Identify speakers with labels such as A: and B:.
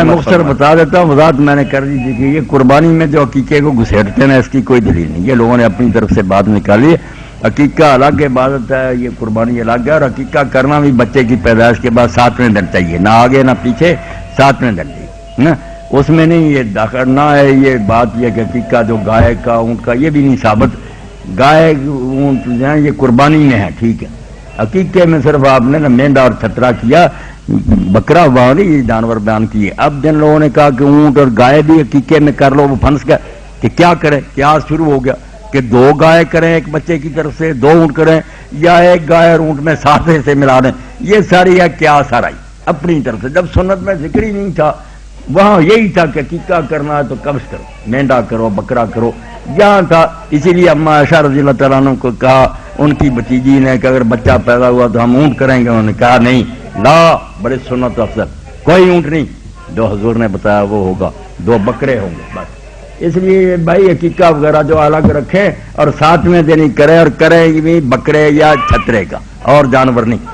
A: مختصر بتا دیتا ہوں، وضاحت میں نے کر دی تھی کہ یہ قربانی میں جو عقیقے کو گھسیٹتے ہیں اس کی کوئی دلیل نہیں، یہ لوگوں نے اپنی طرف سے بات نکالی ہے۔ عقیقہ الگ عبادت ہے، یہ قربانی الگ ہے، اور عقیقہ کرنا بھی بچے کی پیدائش کے بعد 7ویں دن چاہیے، نہ آگے نہ پیچھے، 7ویں دن چاہیے نا، اس میں نہیں یہ داخل نہ ہے یہ بات یہ کہ عقیقہ جو گائے کا اونٹ کا یہ بھی نہیں ثابت، گائے اونٹ جو ہیں یہ قربانی میں ہے ٹھیک ہے، عقیقے میں صرف آپ نے نا مینڈا اور چھترا کیا، بکرا وہاں نہیں یہ جانور بیان کیے۔ اب جن لوگوں نے کہا کہ اونٹ اور گائے بھی عقیقے میں کر لو، وہ پھنس گئے کہ کیا کریں، قیاس شروع ہو گیا کہ 2 گائے کریں ایک بچے کی طرف سے، 2 اونٹ کریں، یا ایک گائے اور اونٹ میں 7 سے ملا دیں، یہ ساری ہے قیاس آرائی اپنی طرف سے، جب سنت میں ذکر ہی نہیں تھا، وہاں یہی تھا کہ عقیقہ کرنا ہے تو قبض کرو، مینڈا کرو، بکرا کرو، یہاں تھا۔ اسی لیے اما عائشہ رضی اللہ تعالیٰ عنہ کو کہا ان کی بھتیجی نے کہ اگر بچہ پیدا ہوا تو ہم اونٹ کریں گے، انہوں نے کہا نہیں، لا بڑے سنت افضل، کوئی اونٹ نہیں، جو حضور نے بتایا وہ ہوگا، 2 بکرے ہوں گے بس۔ اس لیے بھائی عقیقہ وغیرہ جو الگ رکھیں اور 7ویں دن ہی کریں، اور کریں بھی بکرے یا چھترے کا اور جانور نہیں۔